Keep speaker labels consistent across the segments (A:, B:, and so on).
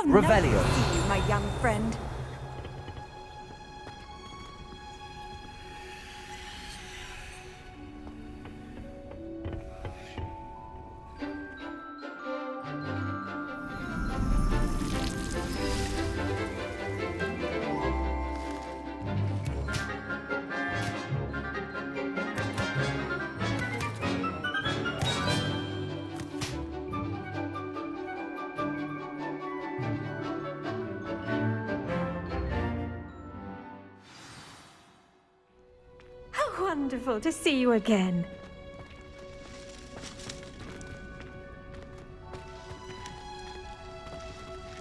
A: Revelio.
B: Nice to see you, my young friend.
C: How wonderful to see you again.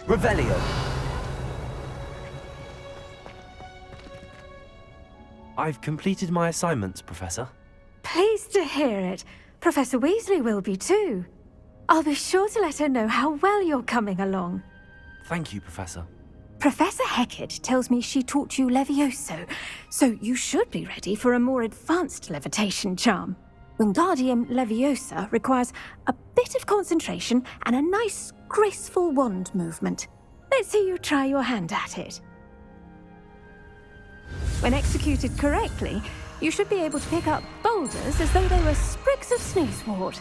A: Revelio. I've completed my assignments, Professor.
C: Pleased to hear it. Professor Weasley will be too. I'll be sure to let her know how well you're coming along.
A: Thank you, Professor.
C: Professor Hecat tells me she taught you Levioso, so you should be ready for a more advanced levitation charm. Wingardium Leviosa requires a bit of concentration and a nice, graceful wand movement. Let's see you try your hand at it. When executed correctly, you should be able to pick up boulders as though they were sprigs of sneezewort.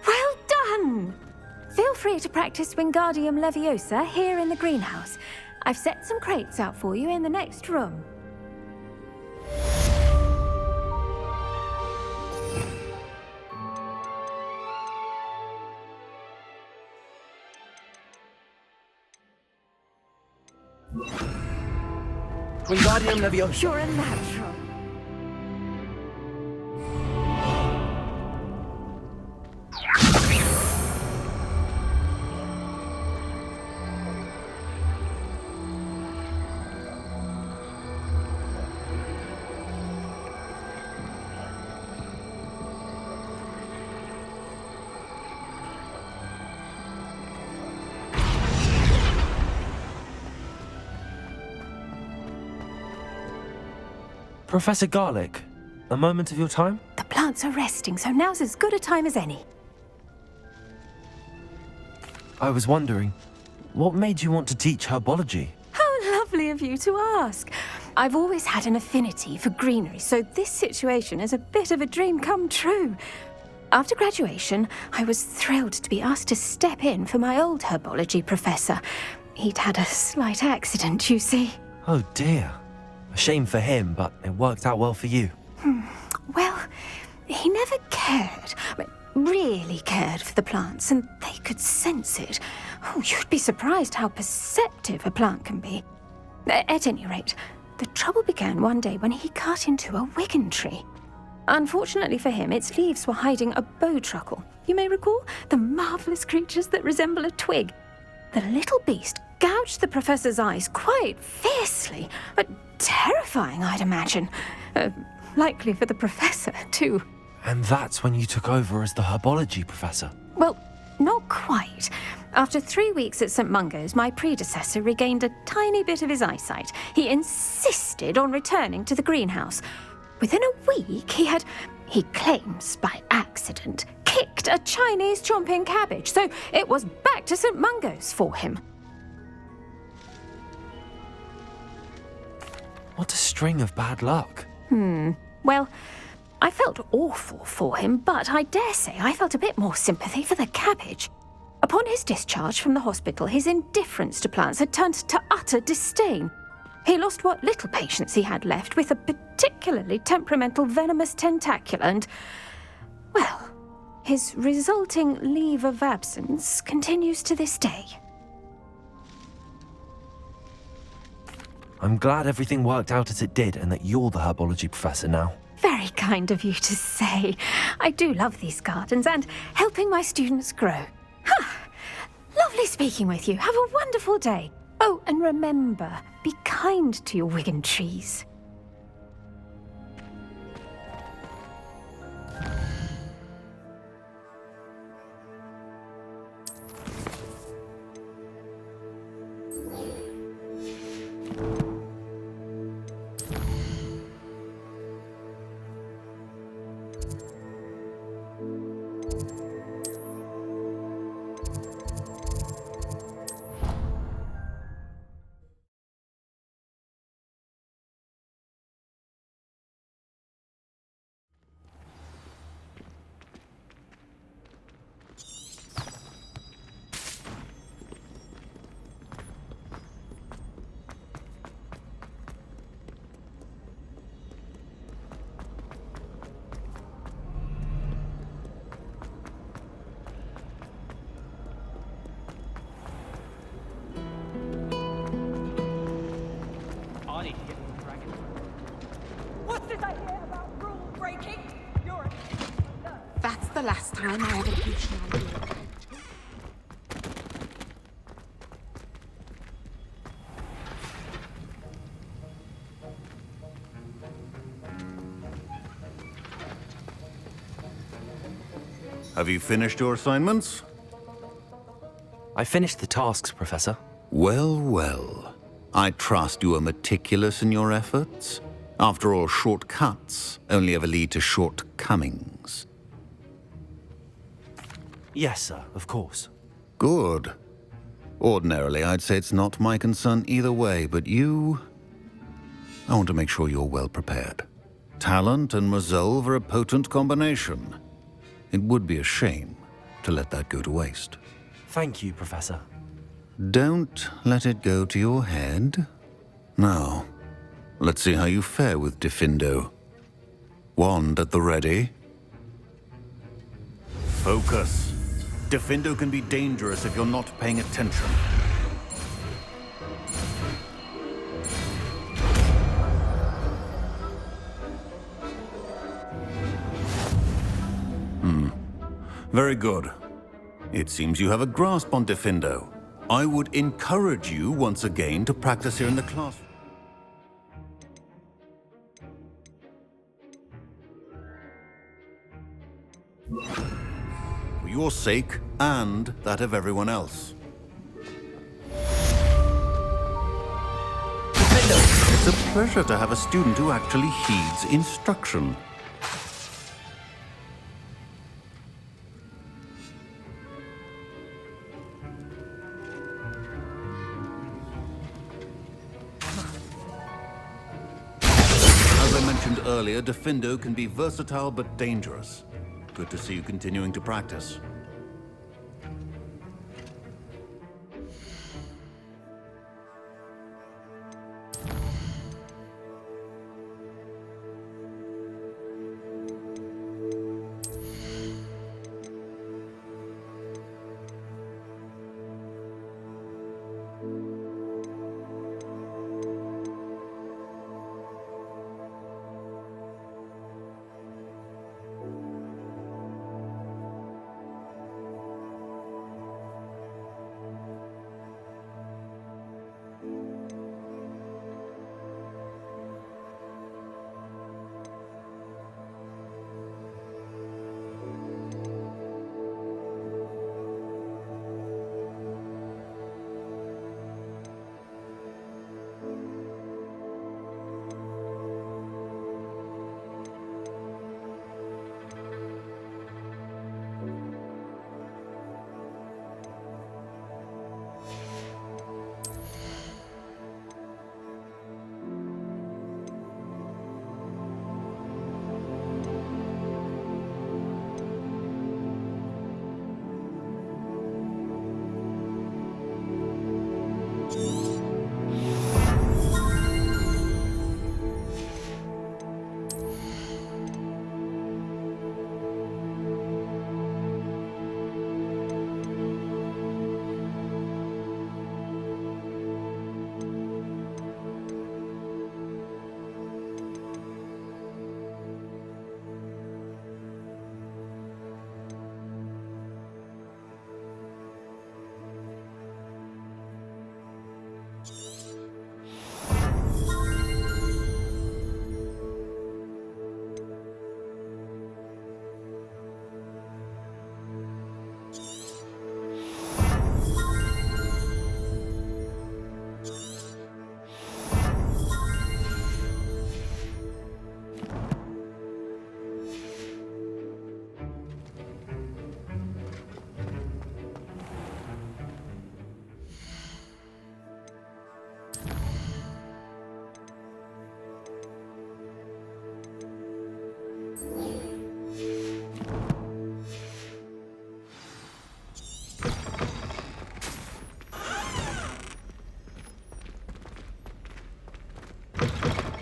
C: Well done! Feel free to practice Wingardium Leviosa here in the greenhouse. I've set some crates out for you in the next room.
A: Wingardium Leviosa.
C: You're a natural.
A: Professor Garlick, a moment of your time?
C: The plants are resting, so now's as good a time as any.
A: I was wondering, what made you want to teach herbology?
C: How lovely of you to ask. I've always had an affinity for greenery, so this situation is a bit of a dream come true. After graduation, I was thrilled to be asked to step in for my old herbology professor. He'd had a slight accident, you see.
A: Oh dear. A shame for him, but it worked out well for you.
C: Well, he never really cared for the plants, and they could sense it. Oh, you'd be surprised how perceptive a plant can be. At any rate, the trouble began one day when he cut into a wigan tree. Unfortunately for him, its leaves were hiding a bowtruckle. You may recall the marvellous creatures that resemble a twig. The little beast gouged the professor's eyes quite fiercely, but terrifying, I'd imagine. Likely for the professor, too.
A: And that's when you took over as the herbology professor?
C: Well, not quite. After 3 weeks at St. Mungo's, my predecessor regained a tiny bit of his eyesight. He insisted on returning to the greenhouse. Within a week, he claims by accident, kicked a Chinese chomping cabbage, so it was back to St. Mungo's for him.
A: What a string of bad luck.
C: Well, I felt awful for him, but I dare say I felt a bit more sympathy for the cabbage. Upon his discharge from the hospital, his indifference to plants had turned to utter disdain. He lost what little patience he had left with a particularly temperamental venomous tentacula and, well, his resulting leave of absence continues to this day.
A: I'm glad everything worked out as it did and that you're the herbology professor now.
C: Very kind of you to say. I do love these gardens and helping my students grow. Lovely speaking with you. Have a wonderful day. Oh, and remember, be kind to your wigan trees.
B: money to get to the dragon.
D: What's this I hear about rule breaking? You're a
E: That's the last time I ever preached an idea.
F: Have you finished your assignments?
A: I finished the tasks, Professor.
F: Well, well. I trust you are meticulous in your efforts. After all, shortcuts only ever lead to shortcomings.
A: Yes, sir, of course.
F: Good. Ordinarily, I'd say it's not my concern either way, but you... I want to make sure you're well prepared. Talent and resolve are a potent combination. It would be a shame to let that go to waste.
A: Thank you, Professor.
F: Don't let it go to your head. Now, let's see how you fare with Diffindo. Wand at the ready. Focus. Diffindo can be dangerous if you're not paying attention. Very good. It seems you have a grasp on Diffindo. I would encourage you once again to practice here in the class. For your sake and that of everyone else. It's a pleasure to have a student who actually heeds instruction. Earlier, Diffindo can be versatile but dangerous. Good to see you continuing to practice.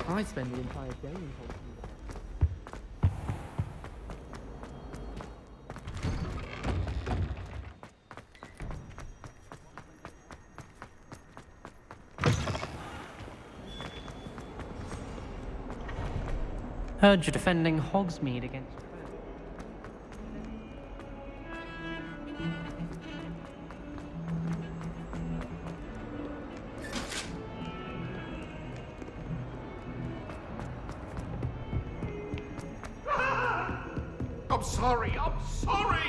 B: I spend the entire day in Hogwarts. Heard you're defending Hogsmeade against...
G: I'm sorry, I'm sorry!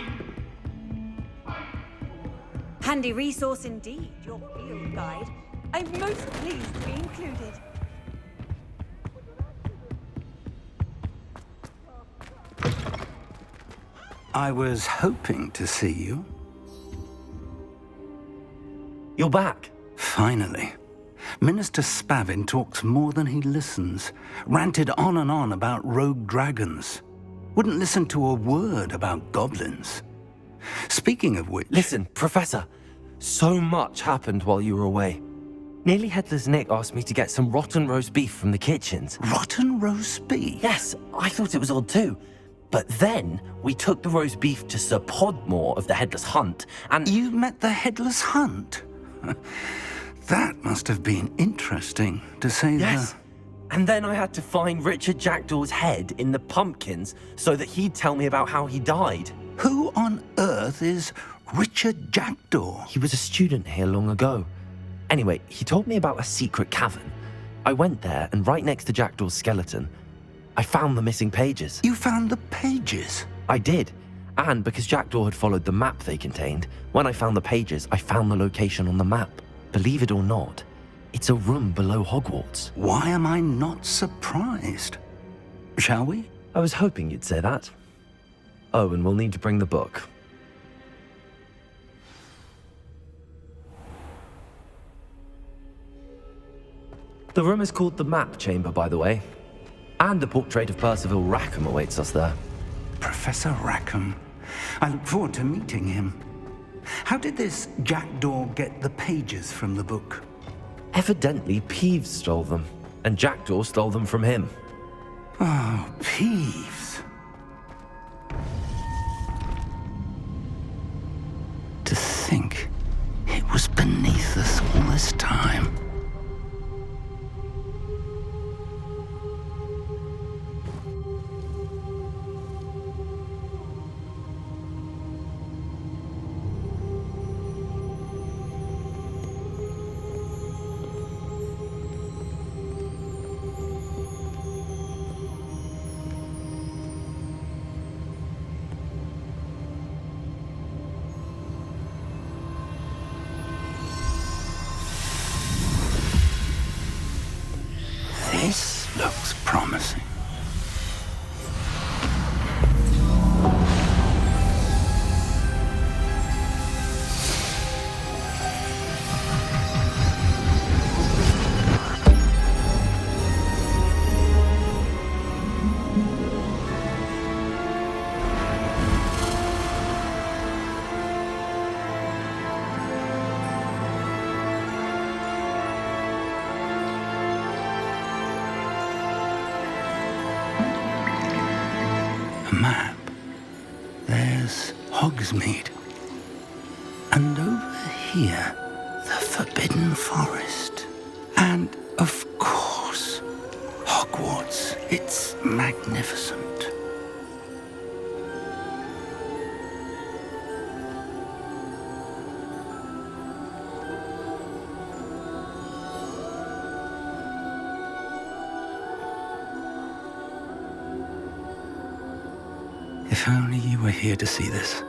D: Handy resource indeed, your field guide. I'm most pleased to be included.
H: I was hoping to see you.
A: You're back.
H: Finally. Minister Spavin talks more than he listens. Ranted on and on about rogue dragons. Wouldn't listen to a word about goblins. Speaking of which...
A: Listen, Professor. So much happened while you were away. Nearly Headless Nick asked me to get some rotten roast beef from the kitchens.
H: Rotten roast beef?
A: Yes, I thought it was odd too. But then we took the roast beef to Sir Podmore of the Headless Hunt, and...
H: You met the Headless Hunt? That must have been interesting, to say
A: Yes. And then I had to find Richard Jackdaw's head in the pumpkins so that he'd tell me about how he died.
H: Who on earth is Richard Jackdaw?
A: He was a student here long ago. Anyway, he told me about a secret cavern. I went there, and right next to Jackdaw's skeleton, I found the missing pages.
H: You found the pages?
A: I did. And because Jackdaw had followed the map they contained, when I found the pages, I found the location on the map. Believe it or not, it's a room below Hogwarts.
H: Why am I not surprised? Shall we?
A: I was hoping you'd say that. Oh, and we'll need to bring the book. The room is called the Map Chamber, by the way. And a portrait of Percival Rackham awaits us there.
H: Professor Rackham. I look forward to meeting him. How did this Jackdaw get the pages from the book?
A: Evidently, Peeves stole them, and Jackdaw stole them from him.
H: Oh, Peeves. To think it was beneath us all this time. This looks promising. Map. There's Hogsmeade. And over here, the Forbidden Forest. And, of course, Hogwarts. It's magnificent. If only you were here to see this.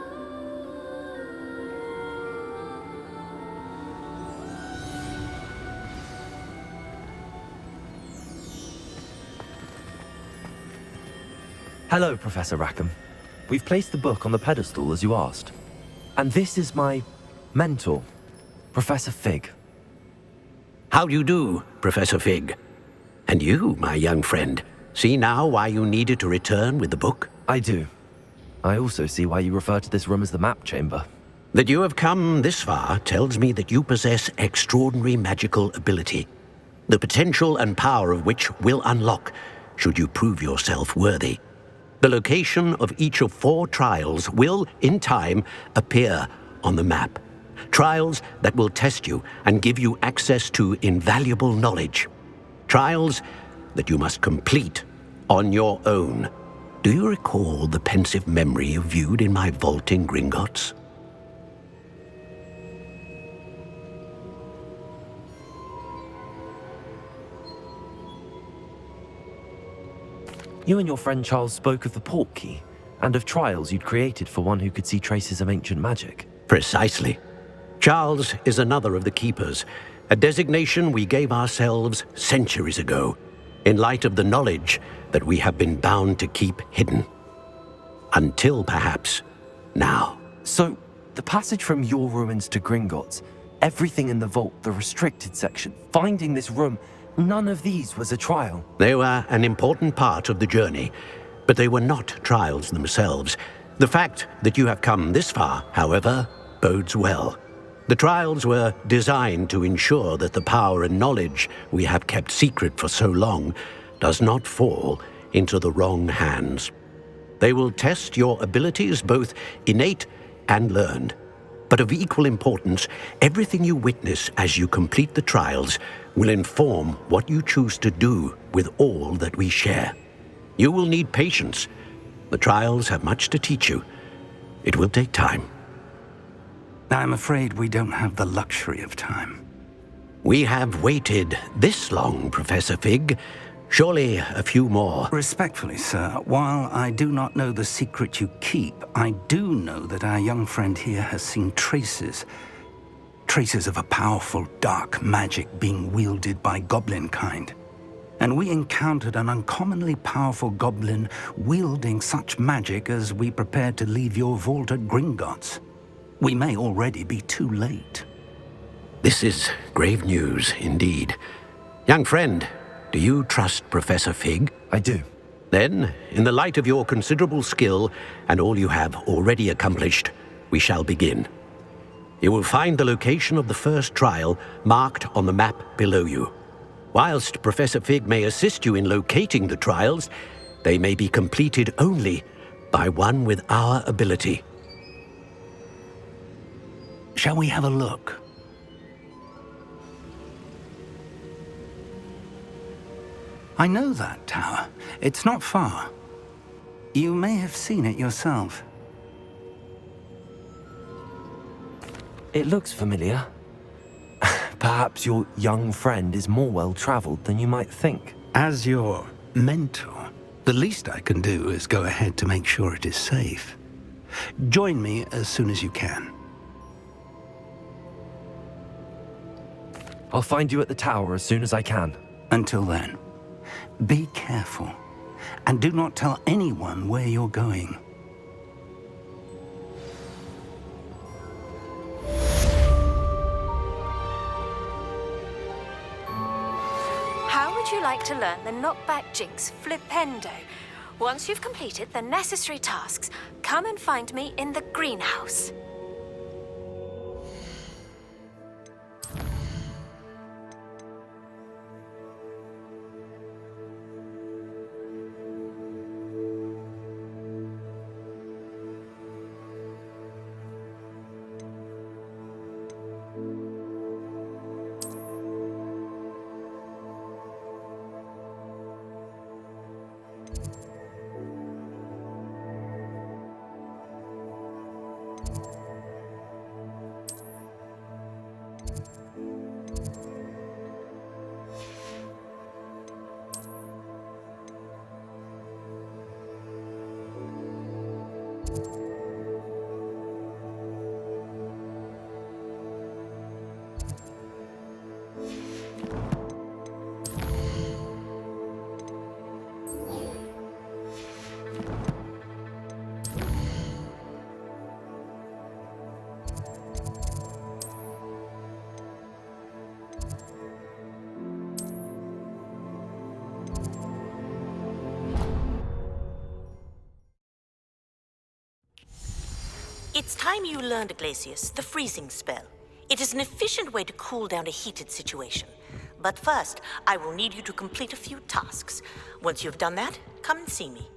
A: Hello, Professor Rackham. We've placed the book on the pedestal as you asked. And this is my mentor, Professor Fig.
I: How do you do, Professor Fig? And you, my young friend, see now why you needed to return with the book?
A: I do. I also see why you refer to this room as the Map Chamber.
I: That you have come this far tells me that you possess extraordinary magical ability, the potential and power of which will unlock should you prove yourself worthy. The location of each of 4 trials will, in time, appear on the map. Trials that will test you and give you access to invaluable knowledge. Trials that you must complete on your own. Do you recall the pensive memory you viewed in my vault in Gringotts?
A: You and your friend Charles spoke of the port key, and of trials you'd created for one who could see traces of ancient magic.
I: Precisely. Charles is another of the Keepers, a designation we gave ourselves centuries ago, in light of the knowledge that we have been bound to keep hidden. Until, perhaps, now.
A: So, the passage from your ruins to Gringotts, everything in the vault, the restricted section, finding this room, none of these was a trial.
I: They were an important part of the journey, but they were not trials themselves. The fact that you have come this far, however, bodes well. The trials were designed to ensure that the power and knowledge we have kept secret for so long does not fall into the wrong hands. They will test your abilities, both innate and learned. But of equal importance, everything you witness as you complete the trials will inform what you choose to do with all that we share. You will need patience. The trials have much to teach you. It will take time.
H: I'm afraid we don't have the luxury of time.
I: We have waited this long, Professor Fig. Surely a few more.
H: Respectfully, sir, while I do not know the secret you keep, I do know that our young friend here has seen traces of a powerful dark magic being wielded by goblin kind. And we encountered an uncommonly powerful goblin wielding such magic as we prepared to leave your vault at Gringotts. We may already be too late.
I: This is grave news indeed. Young friend, do you trust Professor Fig?
A: I do.
I: Then, in the light of your considerable skill and all you have already accomplished, we shall begin. You will find the location of the first trial marked on the map below you. Whilst Professor Fig may assist you in locating the trials, they may be completed only by one with our ability.
H: Shall we have a look? I know that tower. It's not far. You may have seen it yourself.
A: It looks familiar. Perhaps your young friend is more well-traveled than you might think.
H: As your mentor, the least I can do is go ahead to make sure it is safe. Join me as soon as you can.
A: I'll find you at the tower as soon as I can.
H: Until then, be careful, and do not tell anyone where you're going.
C: How would you like to learn the knockback jinx flipendo? Once you've completed the necessary tasks, come and find me in the greenhouse.
J: It's time you learned, Glacius, the freezing spell. It is an efficient way to cool down a heated situation. But first, I will need you to complete a few tasks. Once you've done that, come and see me.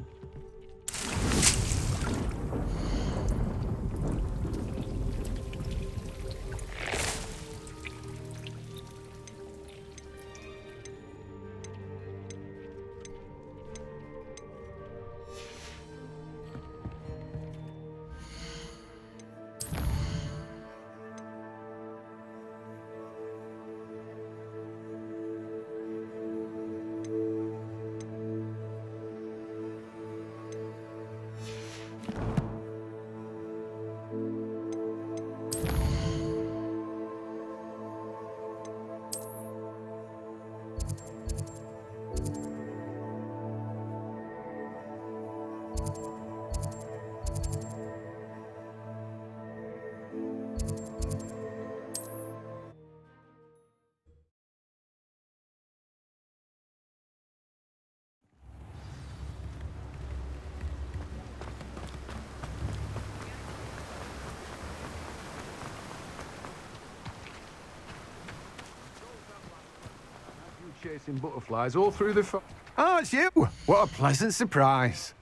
K: chasing butterflies all through the Oh, it's you! What a pleasant surprise.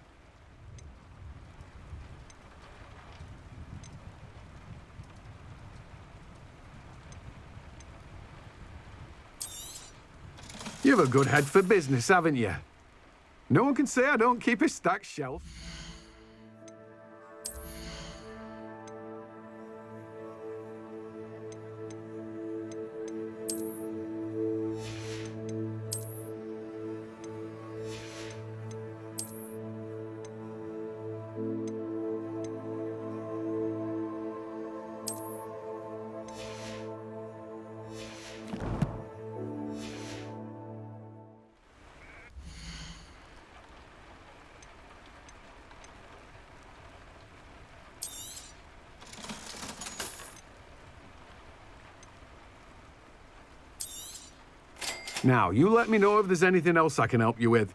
K: You've a good head for business, haven't you? No one can say I don't keep a stacked shelf. Now, you let me know if there's anything else I can help you with.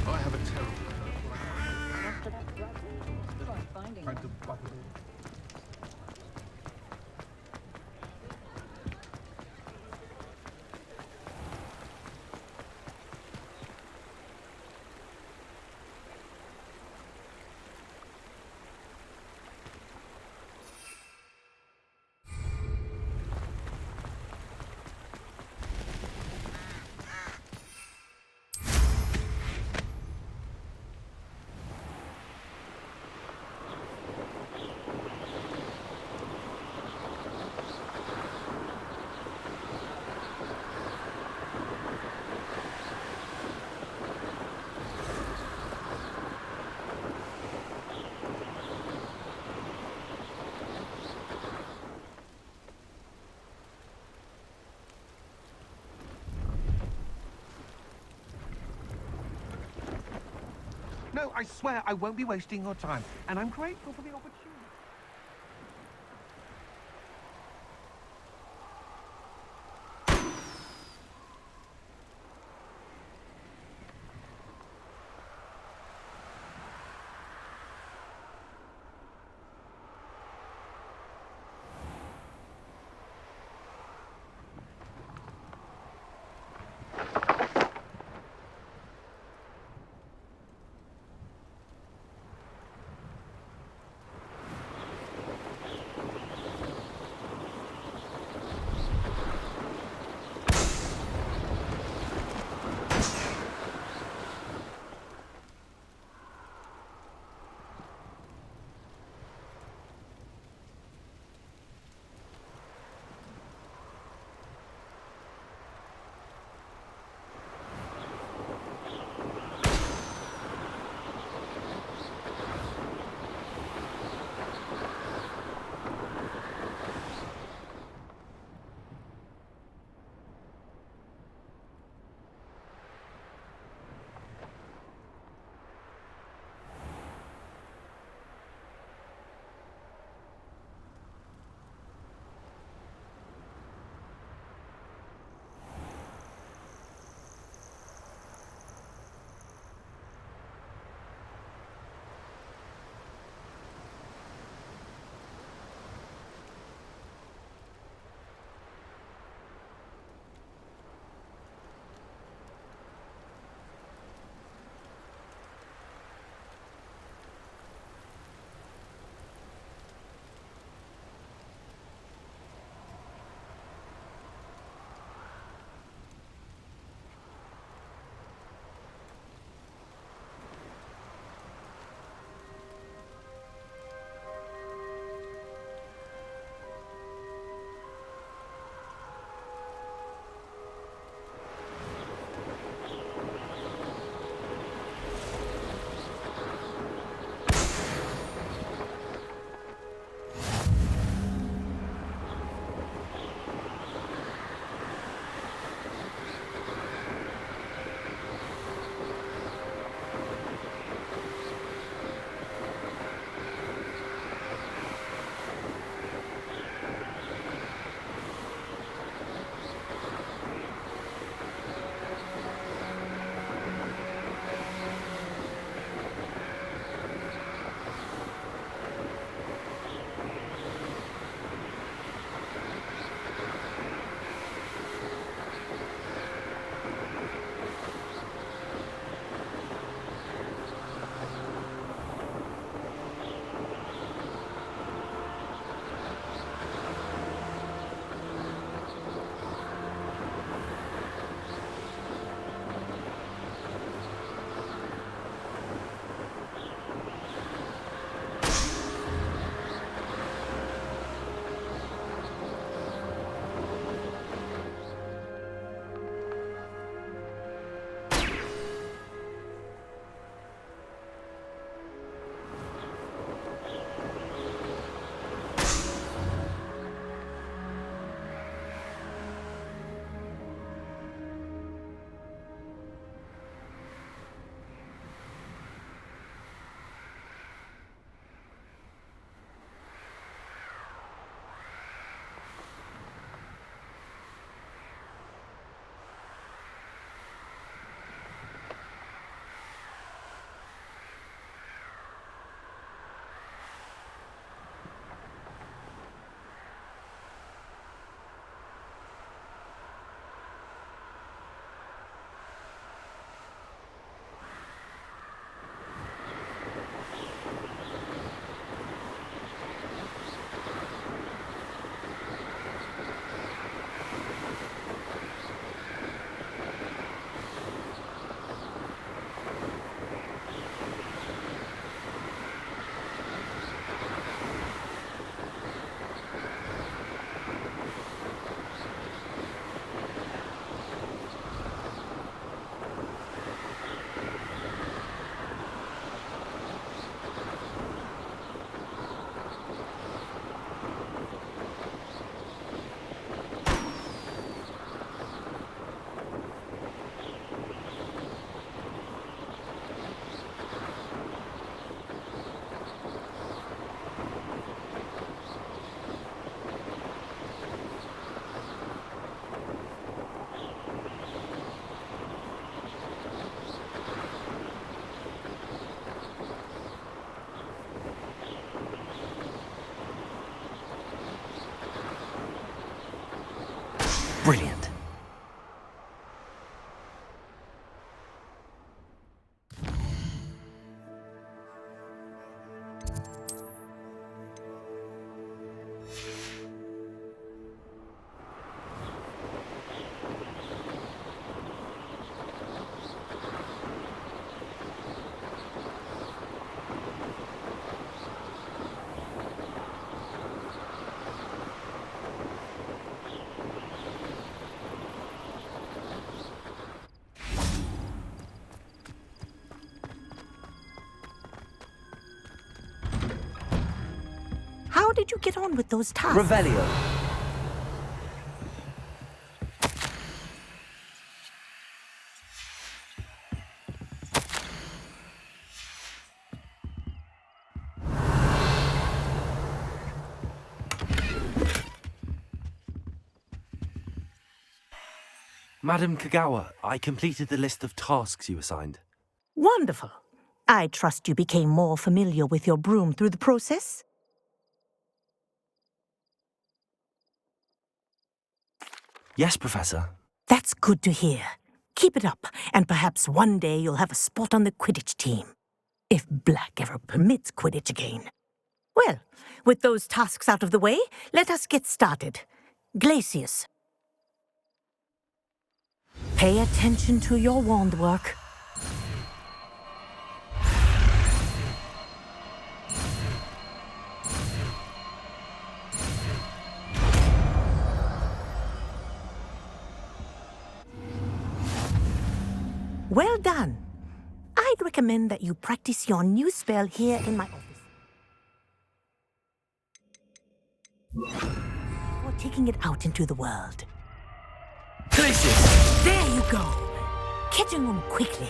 K: I have a terrible... No, I swear I won't be wasting your time, and I'm grateful for the opportunity.
A: Brilliant.
J: How did you get on with those tasks?
A: Revelio. Madam Kagawa, I completed the list of tasks you assigned.
J: Wonderful. I trust you became more familiar with your broom through the process?
A: Yes, Professor.
J: That's good to hear. Keep it up, and perhaps one day you'll have a spot on the Quidditch team. If Black ever permits Quidditch again. Well, with those tasks out of the way, let us get started. Glacius. Pay attention to your wand work. Well done. I'd recommend that you practice your new spell here in my office. Before taking it out into the world.
A: Glacius!
J: There you go. Catching them quickly.